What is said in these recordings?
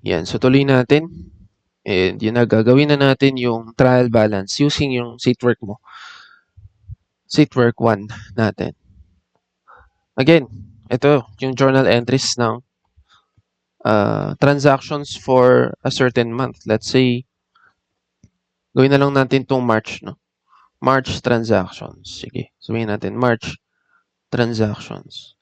Yan. So, tuloy natin. And yun na, gagawin na natin yung trial balance using yung SateWork mo. SateWork 1 natin. Again, ito yung journal entries ng transactions for a certain month. Let's say, gawin na lang natin itong March, no? March transactions. Sige, sabihin natin March transactions.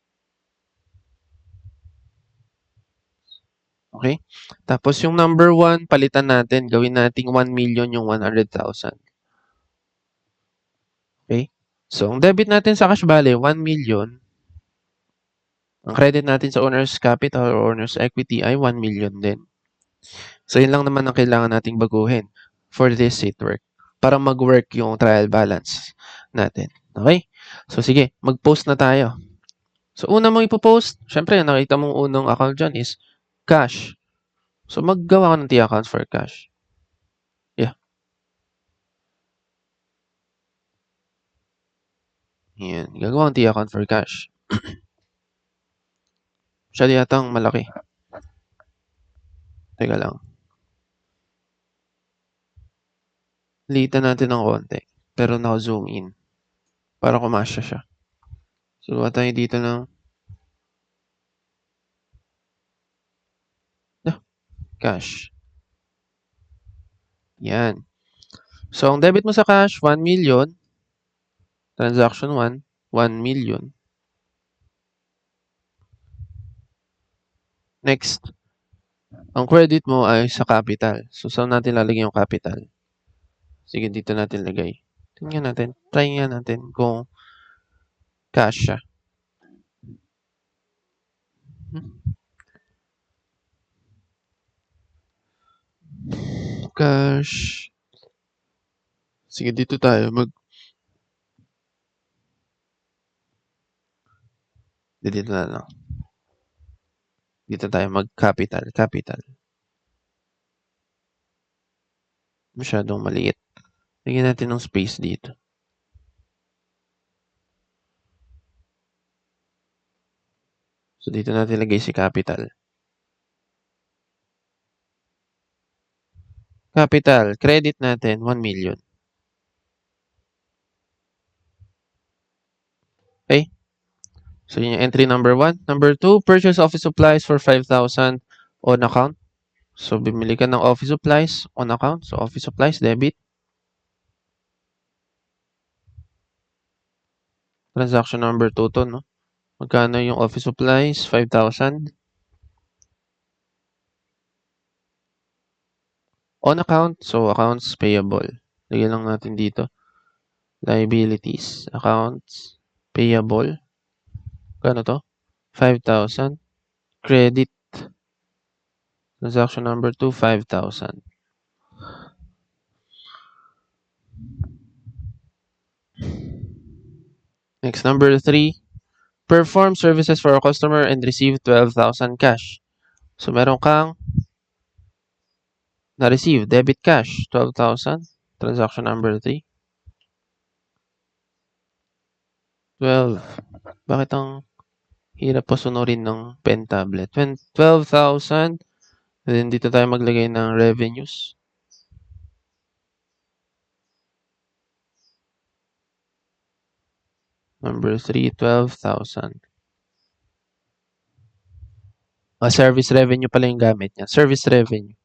Okay? Tapos yung number 1, palitan natin. Gawin natin 1 million yung 100,000. Okay? So, ang debit natin sa cash value, 1 million. Ang credit natin sa owner's capital or owner's equity ay 1 million din. So, yun lang naman ang kailangan nating baguhin for this SateWork para mag-work yung trial balance natin. Okay? So, sige, mag-post na tayo. So, una mo ipopost, syempre, nakita mong unang account dyan is cash. So, maggawa ka ng T-account for cash. Yeah. Yan. Gagawa ng T-account for cash. Siya yatang malaki. Teka lang. Liitan natin ng konti. Pero naka-zoom in. Para kumasya siya. So, gawa tayo dito ng cash. Yan. So, ang debit mo sa cash, 1 million. Transaction 1, 1 million. Next, ang credit mo ay sa capital. So, saan natin lalagay yung capital? Sige, dito natin lagay. Tingnan natin. Try nga natin kung cash siya. Cash. Sige, dito tayo dito na lang. Dito tayo mag-capital. Capital. Masyadong maliit. Lagyan natin ng space dito. So, dito natin lagay si capital. Capital. Credit natin, 1 million. Okay? So, yun yung entry number 1. Number 2, purchase office supplies for 5,000 on account. So, bimili ka ng office supplies on account. So, office supplies, debit. Transaction number 2 to, no? Magkano yung office supplies? 5,000. On account, so accounts payable. Lagyan lang natin dito. Liabilities, accounts payable. Kano to? 5,000. Credit. Transaction number 2, 5,000. Next, number 3. Perform services for a customer and receive 12,000 cash. So, meron kang na-receive debit cash, 12,000. Transaction number 3. 12. Bakit ang hirap pa sunurin ng pen tablet? 12,000. Then, dito tayo maglagay ng revenues. Number 3, 12,000. Service revenue pala yung gamit niya. Service revenue.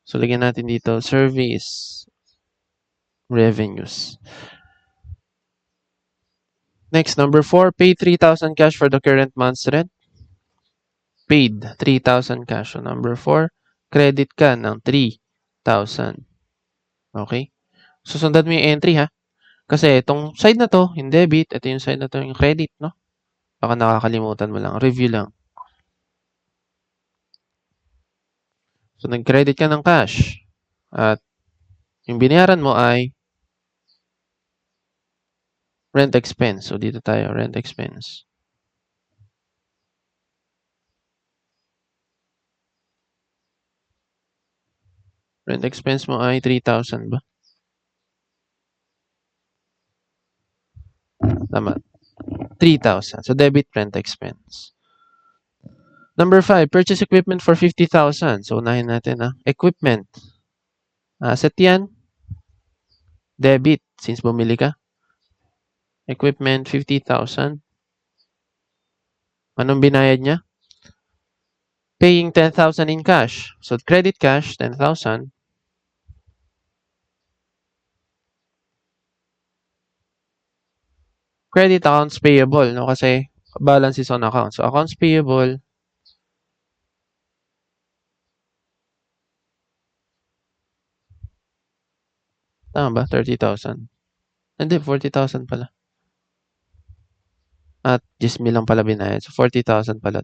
So, lagyan natin dito, service revenues. Next, number 4, pay 3,000 cash for the current month's rent. Paid 3,000 cash. So, number 4, credit ka ng 3,000. Okay? So, sundan mo yung entry, ha? Kasi itong side na to, yung debit. Ito yung side na to, yung credit, no? Baka nakakalimutan mo lang. Review lang. So, nag-credit ka ng cash. At yung binayaran mo ay rent expense. So, dito tayo, rent expense. Rent expense mo ay 3,000 ba? Tama. 3,000. So, debit rent expense. Number 5, purchase equipment for 50,000. So, unahin natin, equipment. Asset yan. Debit, since bumili ka. Equipment, 50,000. Anong binayad niya? Paying 10,000 in cash. So, credit cash, 10,000. Credit accounts payable, no? Kasi balance is on account. So, accounts payable, tama ba? 30,000. Hindi, 40,000 pala. At 10,000 lang pala binayad. So, 40,000 pala.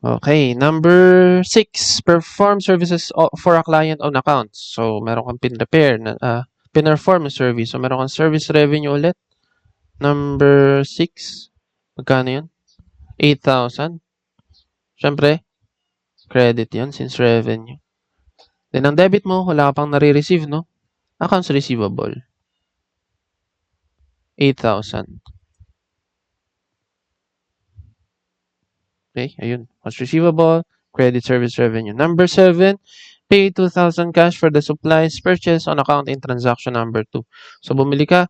Okay, number 6, perform services for a client on account. So, meron kang pinperform service. So, meron kang service revenue ulit. Number 6, magkano yun? 8,000. Siyempre, credit yun since revenue. Then, ang debit mo, wala ka pang nare-receive, no? Accounts receivable. 8,000. Okay, ayun. Accounts receivable, credit service revenue. Number 7, pay 2,000 cash for the supplies purchased on account in transaction number 2. So, bumili ka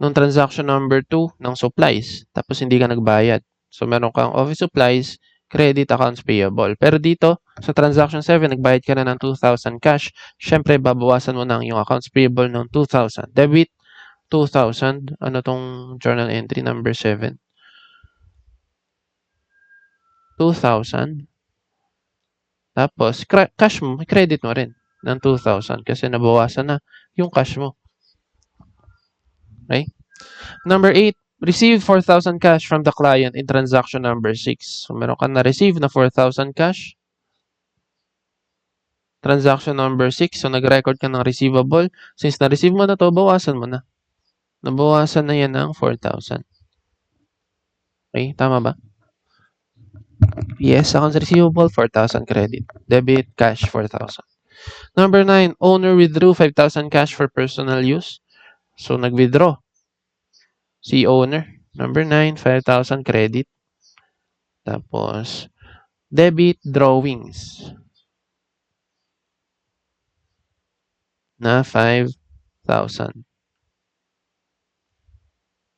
nung transaction number 2 ng supplies, tapos hindi ka nagbayad. So, meron kang office supplies, credit accounts payable. Pero dito, sa transaction 7, nagbayad ka na ng 2,000 cash. Siyempre, babawasan mo na yung accounts payable ng 2,000. Debit, 2,000. Ano tong journal entry number 7? 2,000. Tapos, cash mo, may credit mo rin ng 2,000 kasi nabawasan na yung cash mo. Okay? Number 8, receive 4,000 cash from the client in transaction number 6. So, meron ka na-receive na 4,000 cash. Transaction number 6. So, nag-record ka ng receivable. Since na-receive mo na to, bawasan mo na. Nabawasan na yan ng 4,000. Okay? Tama ba? Yes, accounts receivable, 4,000 credit. Debit, cash, 4,000. Number 9, owner withdrew 5,000 cash for personal use. So, nag-withdraw si owner. Number 9, 5,000 credit. Tapos, debit drawings na 5,000.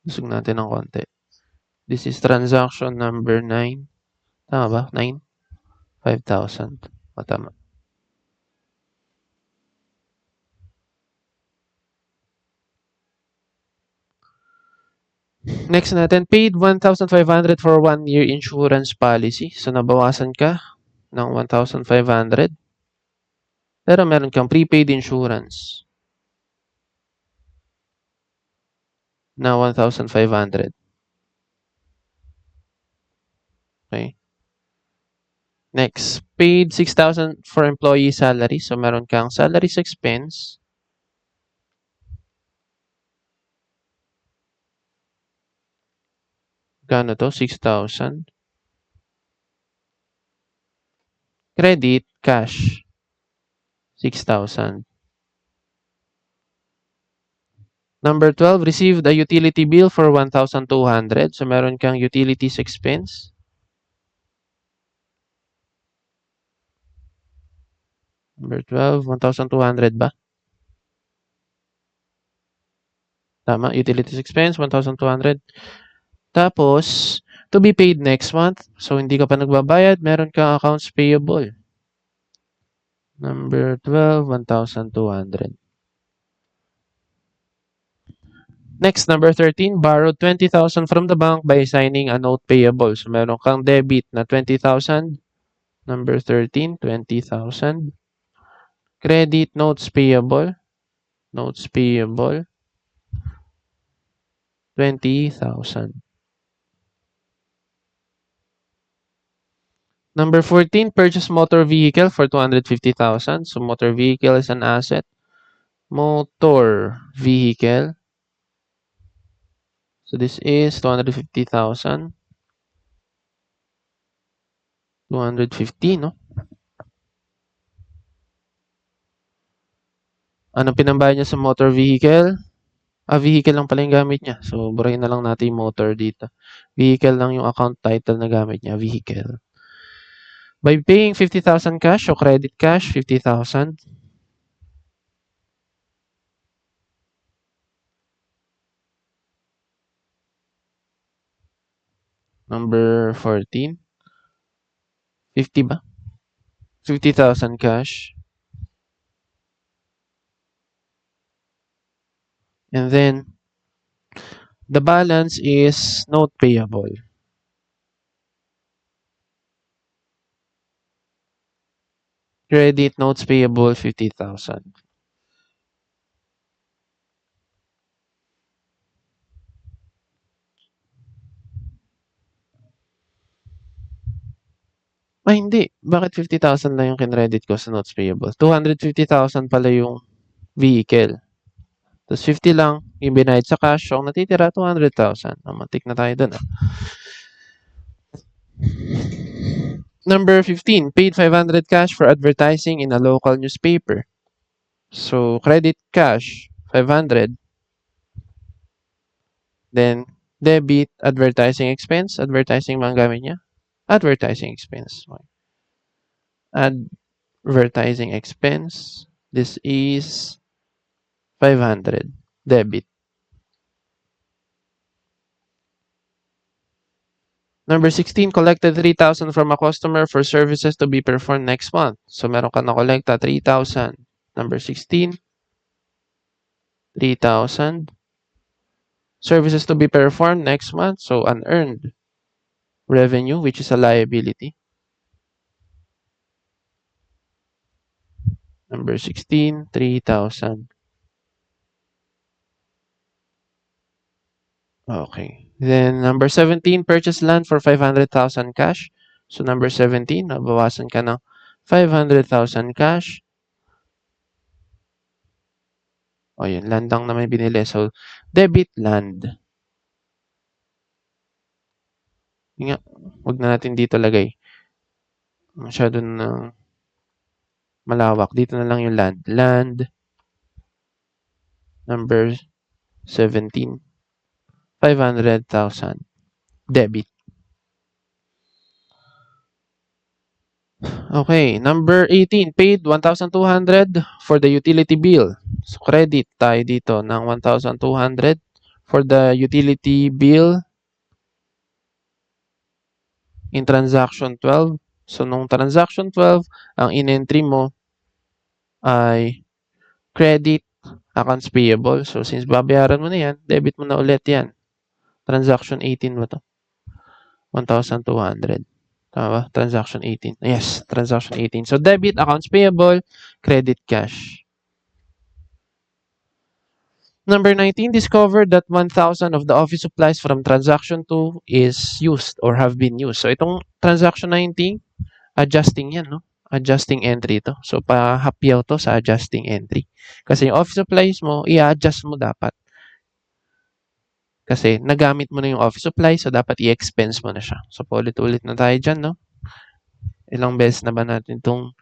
Lusog natin ng konti. This is transaction number 9. Tama ba? 9? 5,000. O, tama. Next natin, paid 1,500 for 1-year insurance policy. So, nabawasan ka ng 1,500. Pero meron kang prepaid insurance na 1,500. Okay. Next, paid 6,000 for employee salary. So, meron kang salaries expense. Gano to? 6,000. Credit, cash, 6,000. Number 12, received a utility bill for 1,200. So, meron kang utilities expense. Number 12, 1,200 ba? Tama, utilities expense, 1,200. Tapos, to be paid next month. So, hindi ka pa nagbabayad, meron kang accounts payable. Number 12, 1,200. Next, number 13, borrowed 20,000 from the bank by signing a note payable. So, meron kang debit na 20,000. Number 13, 20,000. Credit, notes payable. Notes payable, 20,000. Number 14, purchase motor vehicle for 250,000. So, motor vehicle is an asset. Motor vehicle. So, this is 250,000. 250, no? Ano pinambayad niya sa motor vehicle? Vehicle lang pala yung gamit niya. So, burahin na lang natin yung motor dito. Vehicle lang yung account title na gamit niya, vehicle. By paying 50,000 cash o credit cash, 50,000. Number 14. 50 ba? 50,000 cash. And then, the balance is note payable. Credit notes payable, 50,000. Ay, hindi. Bakit 50,000 lang yung kinredit ko sa notes payable? 250,000 pala yung vehicle. Tapos 50 lang yung binayad sa cash. So, ang natitira, 200,000. Matik na tayo dun. Number 15, paid 500 cash for advertising in a local newspaper. So, credit cash, 500. Then, debit, advertising expense. Advertising mga gamit niya. Advertising expense. Advertising expense. This is 500. Debit. Number 16, collected 3,000 from a customer for services to be performed next month. So, meron ka na-collecta 3,000. Number 16, 3,000. Services to be performed next month. So, unearned revenue, which is a liability. Number 16, 3,000. Okay. Then, number 17, purchase land for 500,000 cash. So, number 17, nabawasan ka ng 500,000 cash. O, yun. Land lang na may binili. So, debit land. Yun nga. Huwag na natin dito lagay. Masyado na malawak. Dito na lang yung land. Land. Number 17. 500,000. Debit. Okay. Number 18. Paid 1,200 for the utility bill. So, credit tayo dito ng 1,200 for the utility bill in transaction 12. So, nung transaction 12, ang in-entry mo ay credit accounts payable. So, since babayaran mo na yan, debit mo na ulit yan. Transaction 18 mo to. 1,200. Tama ba? Transaction 18. Yes, transaction 18. So, debit, accounts payable, credit, cash. Number 19, discovered that 1,000 of the office supplies from transaction 2 is used or have been used. So, itong transaction 19, adjusting yan, no? Adjusting entry to. So, pahapyaw to sa adjusting entry. Kasi yung office supplies mo, i-adjust mo dapat. Kasi nagamit mo na yung office supplies, so dapat i-expense mo na siya. So, paulit-ulit na tayo dyan, no? Ilang beses na ba natin itong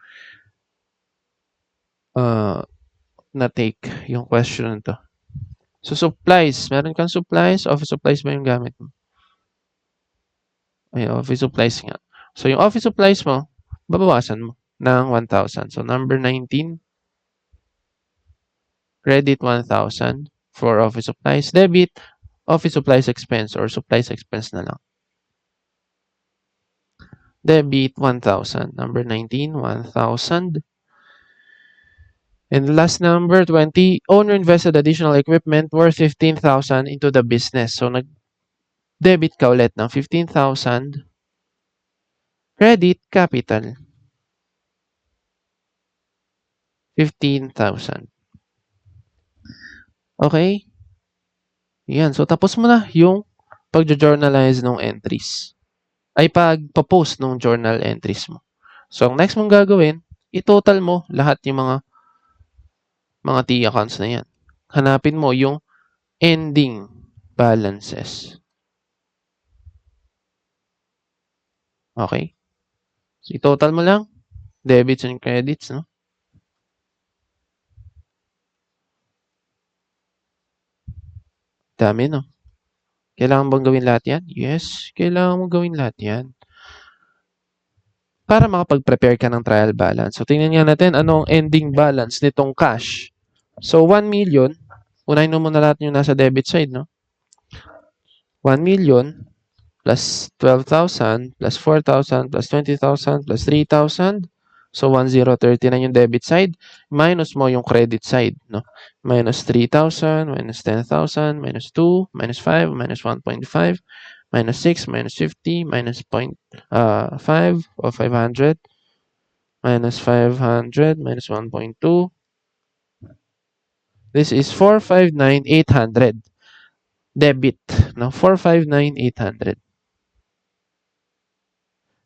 na-take yung question na to? So, supplies. Meron kang supplies. Office supplies ba yung gamit mo? Ay, office supplies nga. So, yung office supplies mo, babawasan mo ng 1,000. So, number 19, credit 1,000 for office supplies. Debit, office supplies expense or supplies expense na lang. Debit, 1,000. Number 19, 1,000. And last number, 20, owner invested additional equipment worth 15,000 into the business. So, nag-debit ka ulit ng 15,000. Credit, capital. 15,000. Okay? Yan. So, tapos mo na yung pag-journalize ng entries. Ay, pag-post ng journal entries mo. So, ang next mong gagawin, i-total mo lahat yung mga T accounts na yan. Hanapin mo yung ending balances. Okay? So, i-total mo lang. Debits and credits, no? Dami, no? Kailangan bang gawin lahat yan? Yes, kailangan mong gawin lahat yan. Para makapag-prepare ka ng trial balance. So, tingnan nga natin anong ending balance nitong cash. So, 1 million. Unahin mo muna lahat yung nasa debit side, no? 1 million plus 12,000 plus 4,000 plus 20,000 plus 3,000. So, 1,039 yung debit side. Minus mo yung credit side, no? Minus 3,000, minus 10,000, minus 2, minus 5, minus 1.5, minus 6, minus 50, minus 0.5 or 500, minus 500, minus 1.2. This is 459,800. Debit, no? 459,800.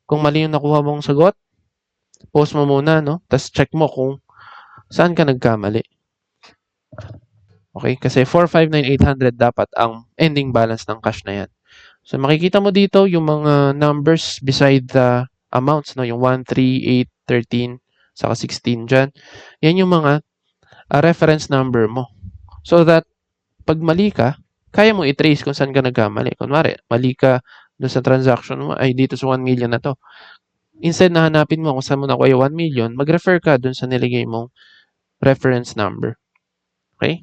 Kung mali yung nakuha mong sagot, pause mo muna, no? Tapos check mo kung saan ka nagkamali. Okay? Kasi 459,800 dapat ang ending balance ng cash na yan. So, makikita mo dito yung mga numbers beside the amounts, no? Yung 1, 3, 8, 13, saka 16 dyan. Yan yung mga reference number mo. So that, pag mali ka, kaya mo i-trace kung saan ka nagkamali. Kunwari, mali ka doon sa transaction mo, ay dito sa 1 million na to. Instead na hanapin mo kung saan mo nakuha yung 1 million, mag-refer ka doon sa niligay mong reference number. Okay?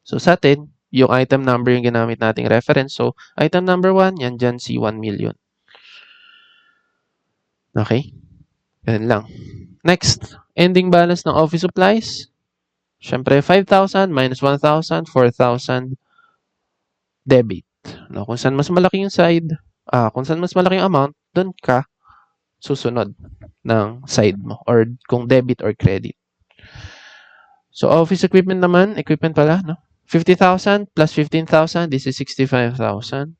So sa atin, yung item number yung ginamit nating reference. So item number 1, yan dyan si 1 million. Okay? Ganun lang. Next, ending balance ng office supplies. Siyempre, 5,000 minus 1,000, 4,000 debit. No, kung saan mas malaki yung side, kung saan mas malaki yung amount, doon ka susunod ng side mo or kung debit or credit. So, office equipment naman, equipment pala, no? 50,000 plus 15,000, this is 65,000.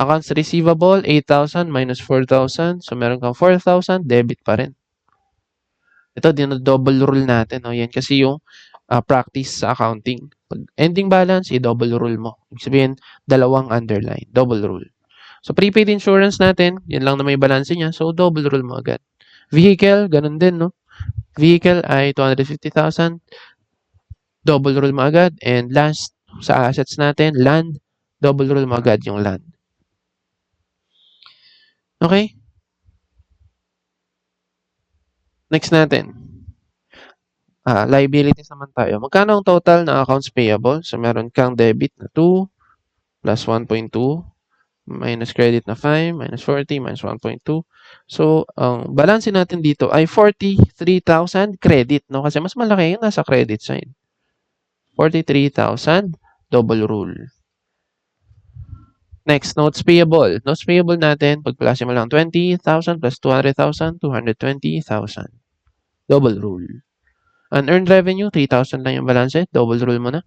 Accounts receivable, 8,000 minus 4,000. So, meron kang 4,000, debit pa rin. Ito, double rule natin. No? Yan kasi yung practice sa accounting. Pag ending balance, i-double rule mo. Ibig sabihin, dalawang underline. Double rule. So, prepaid insurance natin, yan lang na may balance niya. So, double rule mo agad. Vehicle, ganun din, no? Vehicle ay 250,000. Double rule mo agad. And last, sa assets natin, land, double rule mo agad yung land. Okay? Next natin. Liabilities naman tayo. Magkano ang total na accounts payable? So, meron kang debit na 2 plus 1.2 minus credit na 5 minus 40 minus 1.2. So, ang balance natin dito ay 43,000 credit, no? Kasi mas malaki yung nasa credit side. 43,000, double rule. Next, notes payable. Notes payable natin, pagpalasin mo lang 20,000 plus 200,000, 220,000. Double rule. Unearned revenue, 3,000 lang yung balance. Double rule mo na.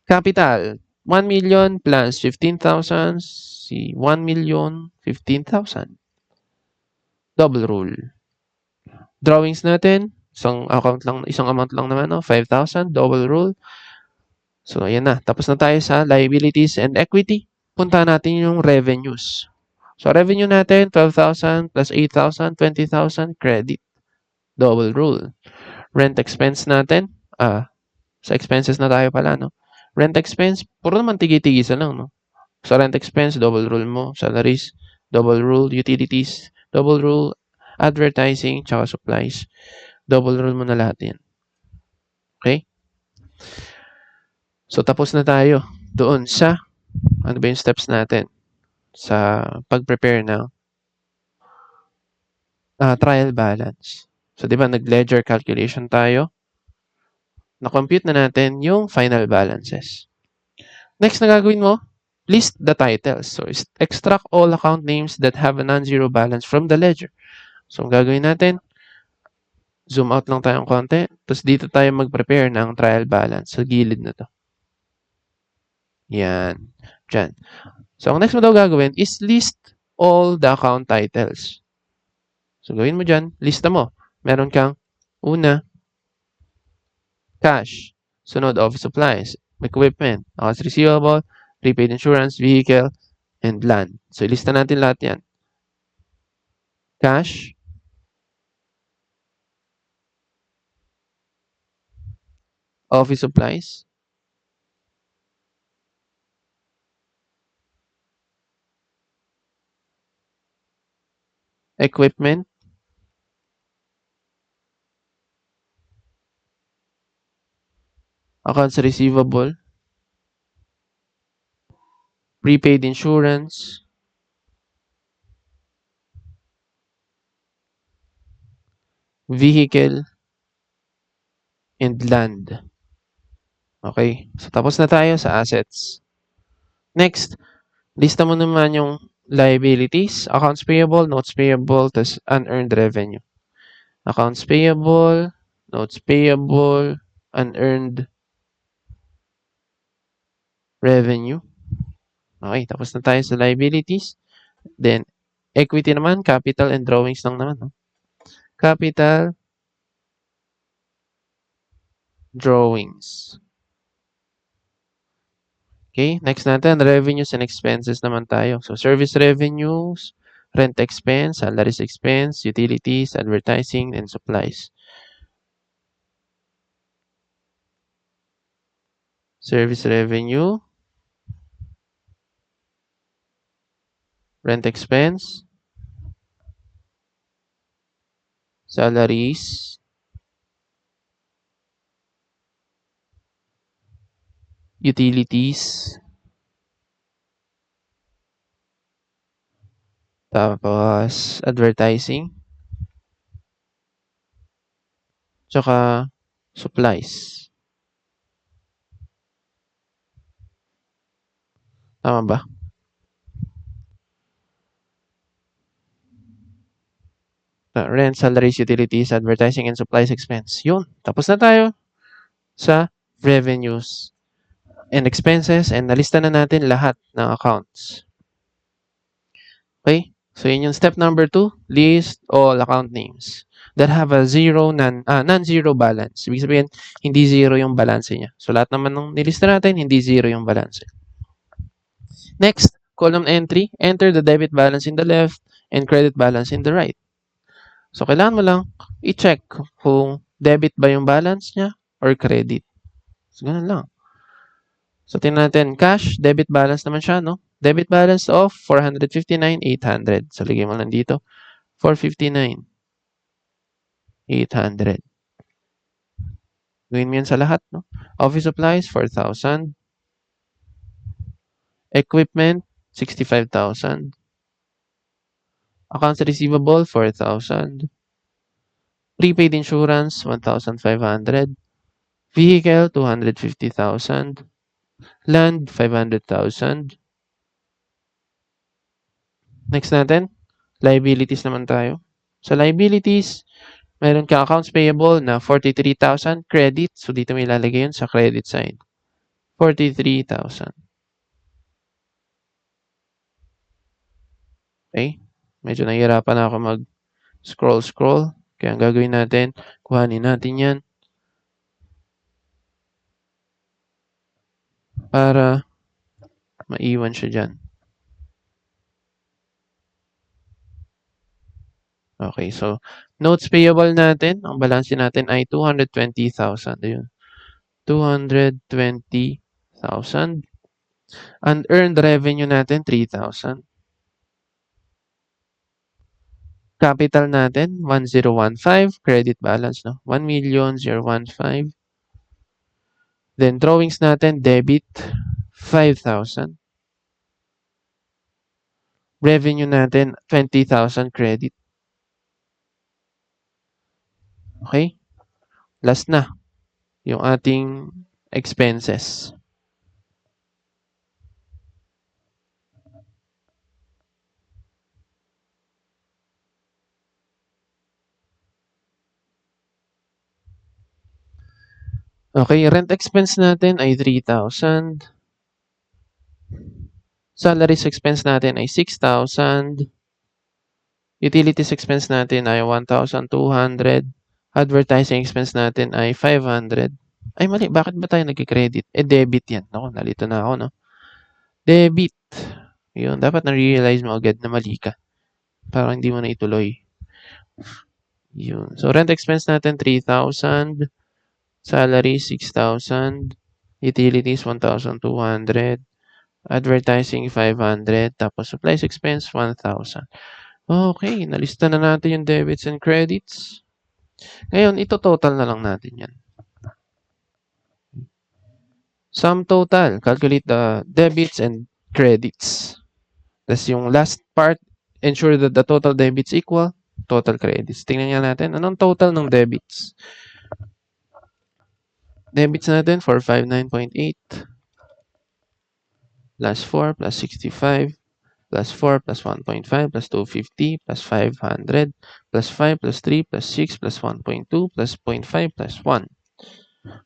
Capital, 1 million plus 15,000, 1 million, 15,000. Double rule. Drawings natin, isang amount lang naman, no? 5,000, double rule. So, ayan na. Tapos na tayo sa liabilities and equity. Punta natin yung revenues. So, revenue natin, 12,000 plus 8,000, 20,000 credit. Double rule. Rent expense natin, sa expenses na tayo pala, no? Rent expense, puro naman tigi-tigisa lang, no? Sa rent expense, double rule mo. Salaries, double rule. Utilities, double rule. Advertising, tsaka supplies. Double rule mo na lahat yan. Okay? So, tapos na tayo doon sa, ano ba yung steps natin sa pag-prepare ng trial balance. So, di ba, nag-ledger calculation tayo. Na-compute na natin yung final balances. Next na gagawin mo, list the titles. So, extract all account names that have a non-zero balance from the ledger. So, ang gagawin natin, zoom out lang tayong konti. Tapos dito tayo mag-prepare ng trial balance sa gilid na to. Yan. Diyan. So, ang next mo daw gagawin is list all the account titles. So, gawin mo dyan, lista mo. Meron kang una, cash. Sunod, office supplies, equipment, accounts receivable, prepaid insurance, vehicle, and land. So, ilista natin lahat yan. Cash, office supplies, equipment, accounts receivable, prepaid insurance, vehicle, and land. Okay, so tapos na tayo sa assets. Next, lista mo naman yung liabilities, accounts payable, notes payable, tas unearned revenue. Accounts payable, notes payable, unearned revenue. Okay, tapos na tayo sa liabilities. Then, equity naman, capital and drawings lang naman. No? Capital, drawings. Okay, next natin, revenues and expenses naman tayo. So, service revenues, rent expense, salaries expense, utilities, advertising, and supplies. Service revenue, rent expense, salaries, utilities, tapos advertising, tsaka supplies. Tama ba? Rent, salaries, utilities, advertising, and supplies expense. Yun. Tapos na tayo sa revenues and expenses and nalista na natin lahat ng accounts. Okay? So, yun yung step number 2. List all account names that have a non-zero balance. Ibig sabihin, hindi zero yung balance niya. So, lahat naman ng nilista natin, hindi zero yung balance. Next, column entry. Enter the debit balance in the left and credit balance in the right. So, kailangan mo lang i-check kung debit ba yung balance niya or credit. So, ganun lang. So, tingnan natin. Cash, debit balance naman siya, no? Debit balance of 459,800. So, lagay mo lang dito. 459,800. Gawin mo yan sa lahat, no? Office supplies, 4,000. Equipment, 65,000. Accounts receivable, 4,000. Prepaid insurance, 1,500. Vehicle, 250,000. Land, 500,000. Next natin, liabilities naman tayo. Sa liabilities, meron ka accounts payable na 43,000 credit. So, dito may ilalagay yun sa credit side. 43,000. Okay? Medyo nahihirapan na ako mag-scroll. Kaya ang gagawin natin, kuhanin natin yan para maiwan siya dyan. Okay, so notes payable natin, ang balance natin ay 220,000. Ayun. 220,000. Unearned revenue natin, 3,000. Capital natin, 1,015. Credit balance, no? 1,015,000. Then, drawings natin, debit, 5,000. Revenue natin, 20,000 credit. Okay? Last na, yung ating expenses. Okay, rent expense natin ay 3,000. Salaries expense natin ay 6,000. Utilities expense natin ay 1,200. Advertising expense natin ay 500. Ay, mali. Bakit ba tayo nagki-credit? Debit yan. Ako, nalito na ako, no? Debit. Yun. Dapat na-realize mo agad na mali ka. Para hindi mo na ituloy. Yun. So, rent expense natin, 3,000. Salary, 6,000. Utilities, 1,200. Advertising, 500. Tapos, supplies expense, 1,000. Okay, nalista na natin yung debits and credits. Ngayon, ito total na lang natin yan. Sum total, calculate the debits and credits. Tapos yung last part, ensure that the total debits equal total credits. Tingnan nga natin, anong total ng debits? Debits natin, 459.8 plus 4 plus 65 plus 4 plus 1.5 plus 250 plus 500 plus 5 plus 3 plus 6 plus 1.2 plus 0.5 plus 1.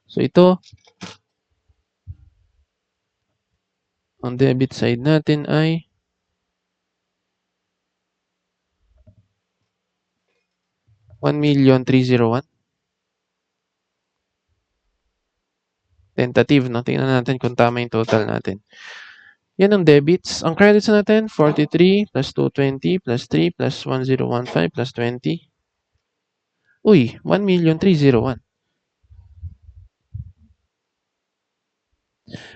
So ito, ang debit side natin ay 1,301,000. Tentative, no? Tingnan natin kung tama yung total natin. Yan ang debits. Ang credits natin, 43 plus 220 plus 3 plus 1015 plus 20. Uy, 1,301,000.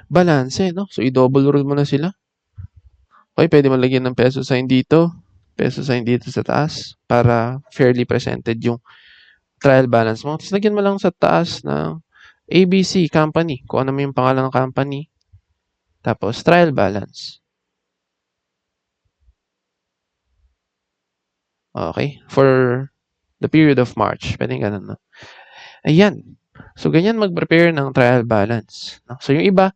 Balance, no? So, i-double roll mo na sila. Okay, pwede mo lagyan ng peso sign dito, peso sign dito sa taas para fairly presented yung trial balance mo. Tapos, lagyan mo lang sa taas ng ABC company, kung ano mo yung pangalan ng company. Tapos, trial balance. Okay, for the period of March. Pwede ganun, no? Ayan. So, ganyan mag-prepare ng trial balance. No? So, yung iba,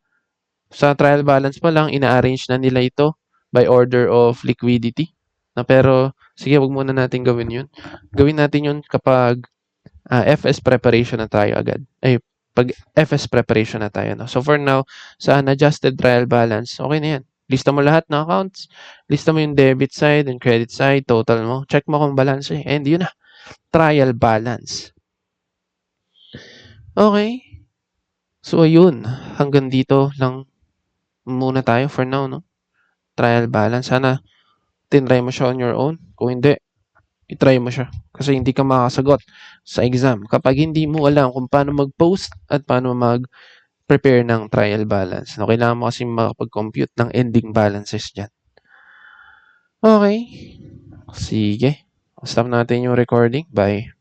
sa trial balance pa lang, ina-arrange na nila ito by order of liquidity. No? Pero, sige, wag muna natin gawin yun. Gawin natin yun kapag FS preparation na tayo agad. Ay, pag FS preparation na tayo. No? So, for now, sa unadjusted trial balance, okay na yan. Lista mo lahat ng accounts. Lista mo yung debit side and credit side, total mo. Check mo kung balance eh. And yun na, trial balance. Okay. So, ayun. Hanggang dito lang muna tayo for now, no? Trial balance. Sana tinry mo siya on your own. Kung hindi, itry mo siya. Kasi hindi ka makakasagot sa exam kapag hindi mo alam kung paano mag-post at paano mag-prepare ng trial balance. No, kailangan mo kasi makapag-compute ng ending balances dyan. Okay. Sige. Stop natin yung recording. Bye.